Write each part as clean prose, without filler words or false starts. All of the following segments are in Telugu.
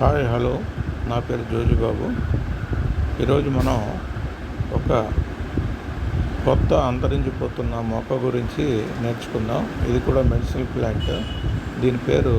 హాయ్ హలో, నా పేరు జోజిబాబు. ఈరోజు మనం ఒక కొత్త అంతరించిపోతున్న మొక్క గురించి నేర్చుకుందాం. ఇది కూడా మెడిసినల్ ప్లాంట్. దీని పేరు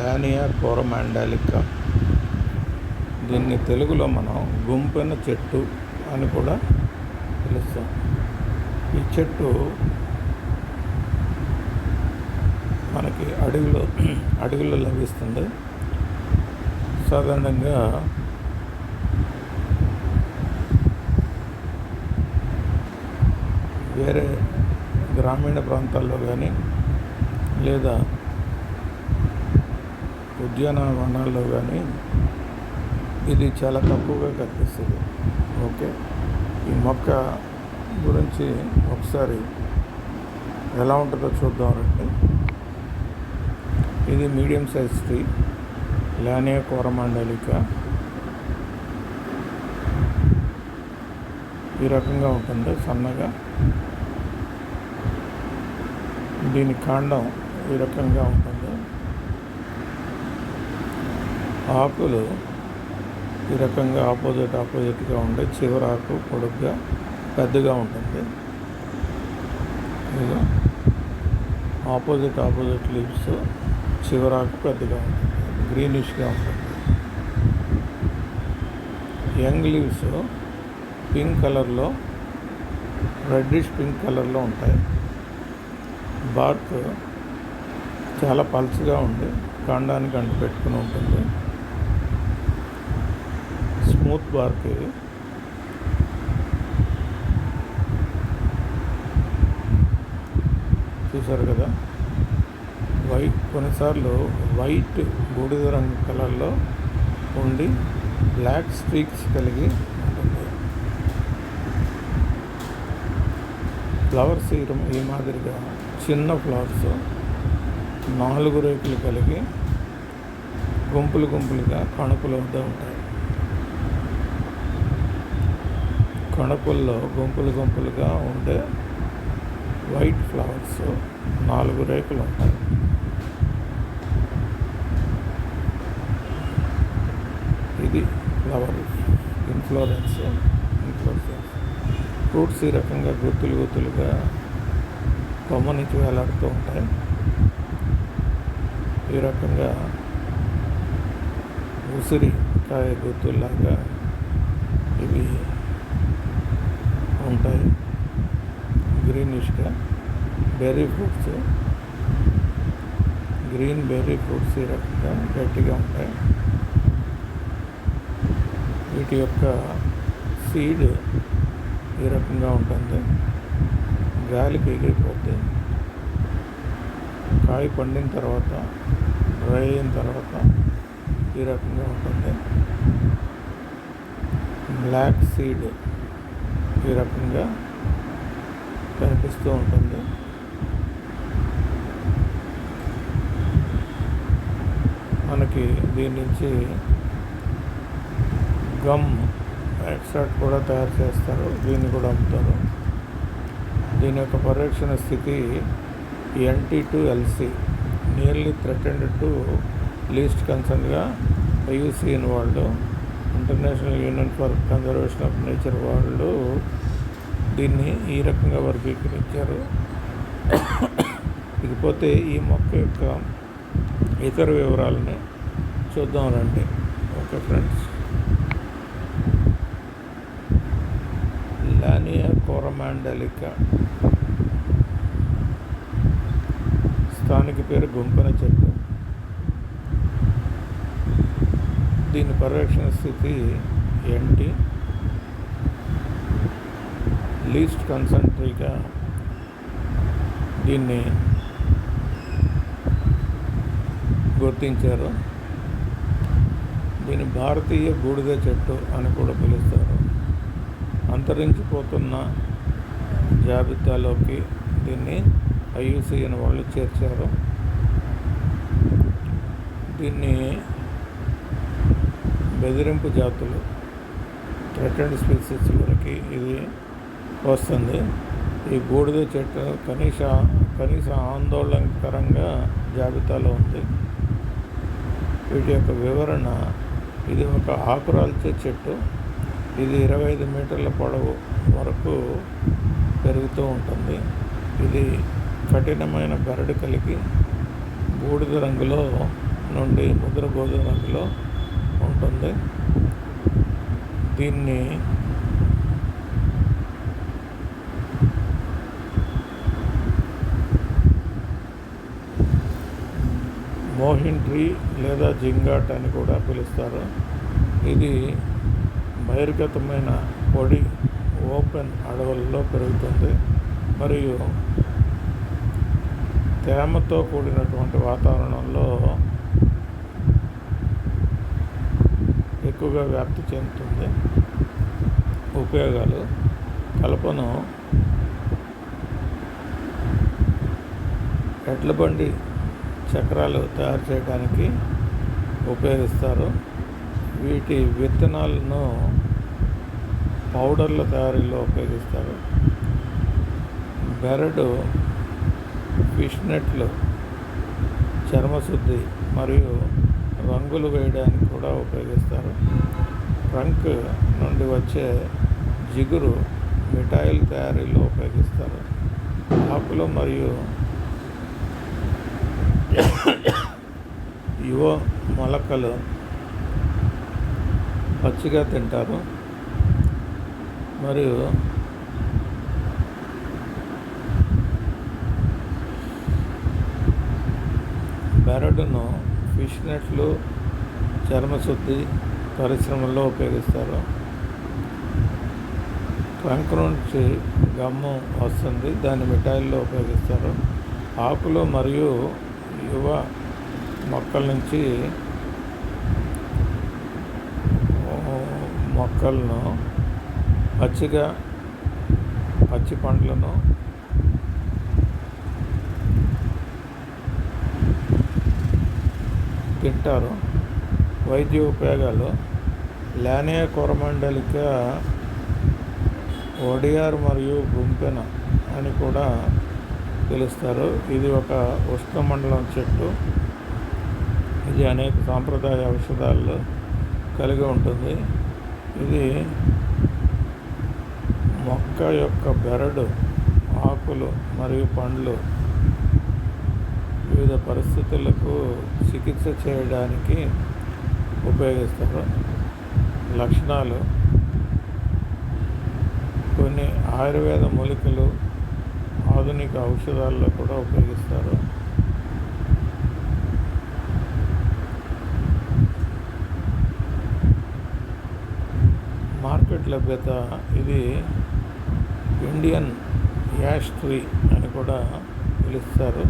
లానియా కోరమాండాలికా. దీన్ని తెలుగులో మనం గుంపెన చెట్టు అని కూడా పిలుస్తాం. ఈ చెట్టు మనకి అడవిలో లభిస్తుంది. సాధారణంగా వేరే గ్రామీణ ప్రాంతాల్లో కానీ లేదా ఉద్యానవనాల్లో కానీ ఇది చాలా తక్కువగా కనిపిస్తుంది. ఓకే, ఈ మొక్క గురించి ఒకసారి ఎలా ఉంటుందో చూద్దాం రండి. ఇది మీడియం సైజ్ ట్రీ, లానియా కోరమాండాలికా. ఈ రకంగా ఉంటుంది, సన్నగా. దీని కాండం ఈ రకంగా ఉంటుంది. ఆకులు ఈ రకంగా ఆపోజిట్గా ఉండే చివరి ఆకు పొడుగ్గా పెద్దగా ఉంటుంది. ఇదిగో ఆపోజిట్ లీవ్స్, చివరాకు పెద్దగా ఉంటుంది, గ్రీనిష్గా ఉంటుంది. యంగ్ లీవ్స్ పింక్ కలర్లో, రెడ్డిష్ పింక్ కలర్లో ఉంటాయి. బార్క్ చాలా పల్చగా ఉండి కాండానికి అంటుపెట్టుకుని ఉంటుంది. స్మూత్ బార్క్ ఇది. చూసారు కదా, కొన్నిసార్లు వైట్ బూడిద రంగు కలర్లో ఉండి బ్లాక్ స్ట్రీక్స్ కలిగి ఉంటుంది. ఫ్లవర్స్ ఈ మాదిరిగా చిన్న ఫ్లవర్స్ 4 రేకులు కలిగి గుంపులుగా కణుపుల వద్ద ఉంటాయి. కణుపుల్లో గుంపులుగా ఉండే వైట్ ఫ్లవర్స్ 4 రేకులు ఉంటాయి. ఇది ఫ్లవర్ ఇన్ఫ్లోరెన్స్. ఫ్రూట్స్ ఈ రకంగా గుత్తులుగా కొమ్మ నుంచి వేలాడుతూ ఉంటాయి. ఈ రకంగా ఉసిరికాయ గుత్తుల్లాగా ఇవి ఉంటాయి, గ్రీనిష్గా. గ్రీన్ బెర్రీ ఫ్రూట్స్ ఈ రకంగా గట్టిగా ఉంటాయి. వీటి యొక్క సీడ్ ఈ రకంగా ఉంటుంది, గాలికి ఎగిరిపోతే కాయ పండిన తర్వాత, డ్రై అయిన తర్వాత ఈ రకంగా ఉంటుంది. బ్లాక్ సీడ్ ఈ రకంగా కనిపిస్తూ ఉంటుంది. మనకి దీని నుంచి గమ్ ఎక్స్ట్రాక్ట్ కూడా తయారు చేస్తారు, దీన్ని కూడా అమ్ముతారు. దీని యొక్క పరిరక్షణ స్థితి NT2LC, nearly threatened to least కన్సర్న్గా IUCN వాళ్ళు, International Union for Conservation of Nature వాళ్ళు దీన్ని ఈ రకంగా వర్గీకరించారు. ఇకపోతే ఈ మొక్క యొక్క ఇతర వివరాలని చూద్దాం రండి. ఓకే ఫ్రెండ్స్, లానియా కోరమాండాలికా స్థానిక పేరు గుంపెన చెట్టు. దీని పరిరక్షణ స్థితి NT, లీస్ట్ కన్సర్న్ ట్రీగా దీన్ని గుర్తించారు. దీని భారతీయ బూడిద చెట్టు అని కూడా పిలుస్తారు. అంతరించిపోతున్న జాబితాలోకి దీన్ని IUCN వాళ్ళు చేర్చారు. దీన్ని బెదిరింపు జాతులు, థ్రెటెండ్ స్పీసీస్ వరకు ఇది వస్తుంది. ఈ బూడిద చెట్టు కనీస ఆందోళనకరంగా జాబితాలో ఉంది. వీటి యొక్క వివరణ ఇది ఒక ఆకురాల్చే చెట్టు. ఇది 25 మీటర్ల పొడవు వరకు పెరుగుతూ ఉంటుంది. ఇది కఠినమైన బెరడు కలిగి బూడిద రంగులో నుండి ముద్ర గోధుమ రంగులో ఉంటుంది. దీన్ని మోహిన్ ట్రీ లేదా జింగాట్ అని కూడా పిలుస్తారు. ఇది బహిర్గతమైన పొడి ఓపెన్ అడవుల్లో పెరుగుతుంది మరియు తేమతో కూడినటువంటి వాతావరణంలో ఎక్కువగా వ్యాప్తి చెందుతుంది. ఉపయోగాలు: కలపను ఎడ్ల బండి చక్రాలు తయారు చేయడానికి ఉపయోగిస్తారు. వీటి విత్తనాలను పౌడర్ల తయారీలో ఉపయోగిస్తారు. బెరడు ఫిష్ నెట్లు చర్మశుద్ధి మరియు రంగులు వేయడానికి కూడా ఉపయోగిస్తారు. ట్రంక్ నుండి వచ్చే జిగురు మిఠాయిల తయారీలో ఉపయోగిస్తారు. ఆకులు మరియు యువ మొలకలు పచ్చిగా తింటారు మరియు బెరడును ఫిష్ నెట్లు చర్మశుద్ధి పరిశ్రమల్లో ఉపయోగిస్తారు. ట్రంక్ నుంచి గమ్ము వస్తుంది, దాన్ని మిఠాయిల్లో ఉపయోగిస్తారు. ఆకులు మరియు యువ మొక్కల నుంచి మొక్కలను పచ్చి పండ్లను తింటారు. వైద్య ఉపయోగాలు: లానియా కోరమండలికా ఒడియార్ మరియు గుంపెన అని కూడా పిలుస్తారు. ఇది ఒక ఉష్ణమండలం చెట్టు. ఇది అనేక సాంప్రదాయ ఔషధాలు కలిగి ఉంటుంది. ఇది మొక్క యొక్క బెరడు, ఆకులు మరియు పండ్లు వివిధ పరిస్థితులకు చికిత్స చేయడానికి ఉపయోగిస్తారు. లక్షణాలు: కొన్ని ఆయుర్వేద మూలికలు ఆధునిక ఔషధాల్లో కూడా ఉపయోగిస్తారు. మార్కెట్ లభ్యత: ఇది ఇండియన్ యాష్ ట్రీ అని కూడా పిలుస్తారు.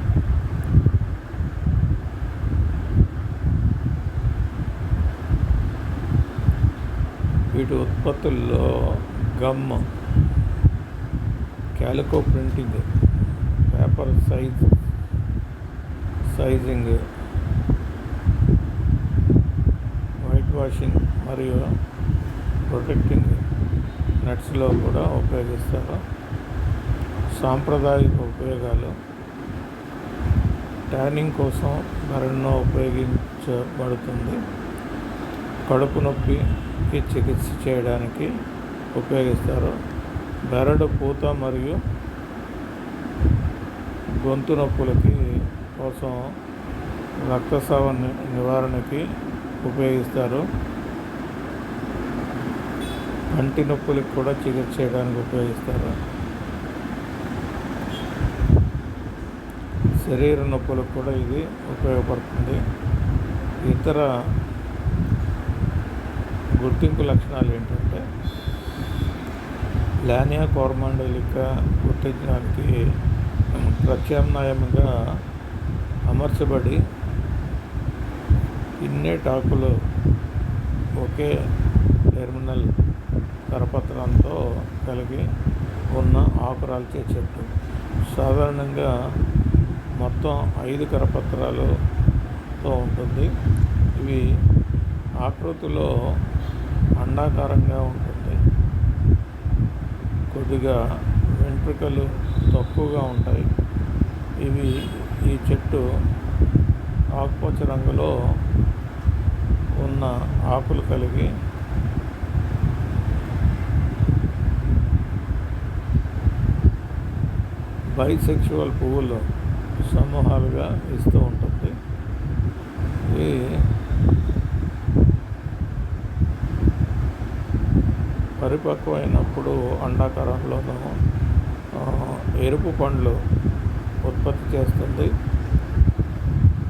వీటి ఉత్పత్తుల్లో gum, calico printing, paper sizing, white washing మరియు ప్రొటెక్టింగ్ నట్స్లో కూడా ఉపయోగిస్తారు. సాంప్రదాయిక ఉపయోగాలు: ట్యానింగ్ కోసం బెరడును ఉపయోగించబడుతుంది. కడుపు నొప్పికి చికిత్స చేయడానికి ఉపయోగిస్తారు. బెరడు పూత మరియు గొంతు నొప్పులకి కోసం రక్తస్రావ నివారణకి ఉపయోగిస్తారు. కంటి నొప్పులకు కూడా చికిత్స చేయడానికి ఉపయోగిస్తారు. శరీర నొప్పులకు కూడా ఇది ఉపయోగపడుతుంది. ఇతర గుర్తింపు లక్షణాలు ఏంటంటే, లానియా కోరమండలికా గుర్తించడానికి ప్రత్యామ్నాయంగా అమర్చబడి ఇన్నేట్ ఆకులు ఒకే టెర్మినల్ కరపత్రంతో కలిగి ఉన్న ఆకురాల్చే చెట్టు. సాధారణంగా మొత్తం 5 కరపత్రాలతో ఉంటుంది. ఇవి ఆకృతిలో అండాకారంగా ఉంటుంది. కొద్దిగా వెంట్రుకలు తక్కువగా ఉంటాయి. ఈ చెట్టు ఆకుపచ్చ రంగులో ఉన్న ఆకులు కలిగి బైసెక్షువల్ పువ్వులు సమూహాలుగా ఇస్తూ ఉంటుంది. ఇవి పరిపక్వమైనప్పుడు అండాకారంలోనూ ఎరుపు పండ్లు ఉత్పత్తి చేస్తుంది.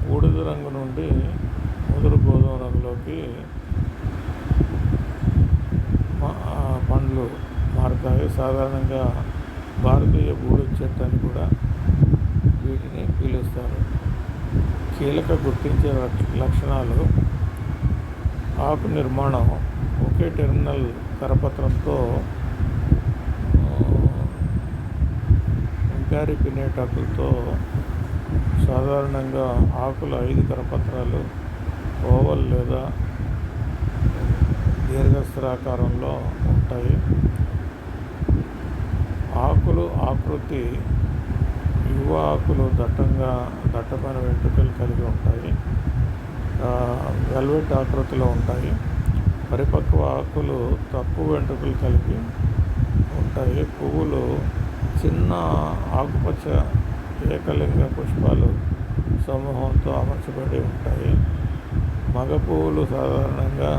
బూడిద రంగు నుండి ముదురు గోధుమ రంగులోకి పండ్లు మారుతాయి. సాధారణంగా భారతీయ బూడిద చెట్టు అని కూడా వీటిని పిలుస్తారు. కీలక గుర్తించే లక్షణాలు: ఆకు నిర్మాణం ఒకే టెర్మినల్ కరపత్రంతో ఇంకారిపినేట్ ఆకులతో సాధారణంగా ఆకులు 5 కరపత్రాలు ఓవల్ లేదా దీర్ఘచతురాకారంలో ఉంటాయి. ఆకులు ఆకృతి: యువ ఆకులు దట్టమైన వెంట్రుకలు కలిగి ఉంటాయి. వెల్వెట్ ఆకృతిలో ఉంటాయి. పరిపక్వ ఆకులు తక్కువ వెంట్రుకలు కలిగి ఉంటాయి. పువ్వులు చిన్న ఆకుపచ్చ ఏకలింగ పుష్పాలు సమూహంతో అమర్చబడి ఉంటాయి. మగ పువ్వులు సాధారణంగా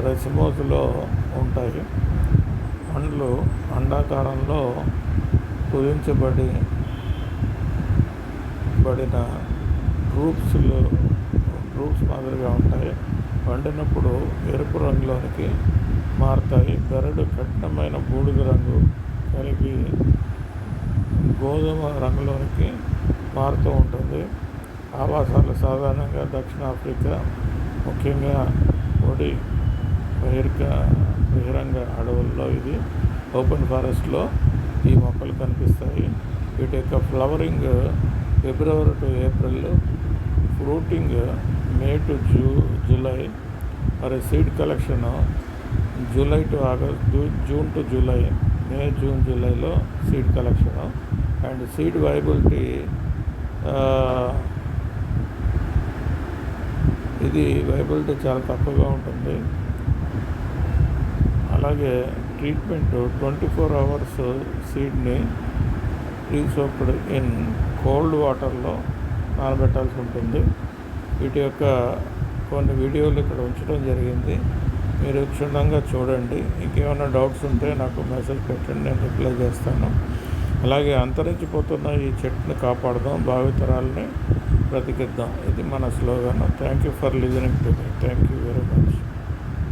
రెసిమోస్లో ఉంటాయి. పండ్లు అండాకారంలో కుదించబడిన డ్రూప్స్ మాదిరిగా ఉంటాయి. పండినప్పుడు ఎరుపు రంగులోనికి మారుతాయి. బెరడు కఠినమైన బూడిద రంగు కలిగి గోధుమ రంగులోనికి మారుతూ ఉంటుంది. ఆవాసాలు సాధారణంగా దక్షిణాఫ్రికా, ముఖ్యంగా పొడి బహిరంగ అడవుల్లో, ఇది ఓపెన్ ఫారెస్ట్లో ఈ మొక్కలు కనిపిస్తాయి. వీటి యొక్క flowering February to April, fruiting May to July, మరి seed collection July to August, June to July, May June జూలైలో seed collection. And seed viability చాలా తక్కువగా ఉంటుంది. అలాగే ట్రీట్మెంట్ 24 hours సీడ్ని ప్రీ-సోక్డ్ ఇన్ కోల్డ్ వాటర్లో నానబెట్టాల్సి ఉంటుంది. వీటి యొక్క కొన్ని వీడియోలు ఇక్కడ ఉంచడం జరిగింది, మీరు క్షుణ్ణంగా చూడండి. ఇంకేమైనా డౌట్స్ ఉంటే నాకు మెసేజ్ పెట్టండి, నేను రిప్లై చేస్తాను. అలాగే అంతరించిపోతున్న ఈ చెట్టుని కాపాడదాం, భావితరాలని బ్రతికిద్దాం, ఇది మన slogan. Thank you for listening to me. Thank you.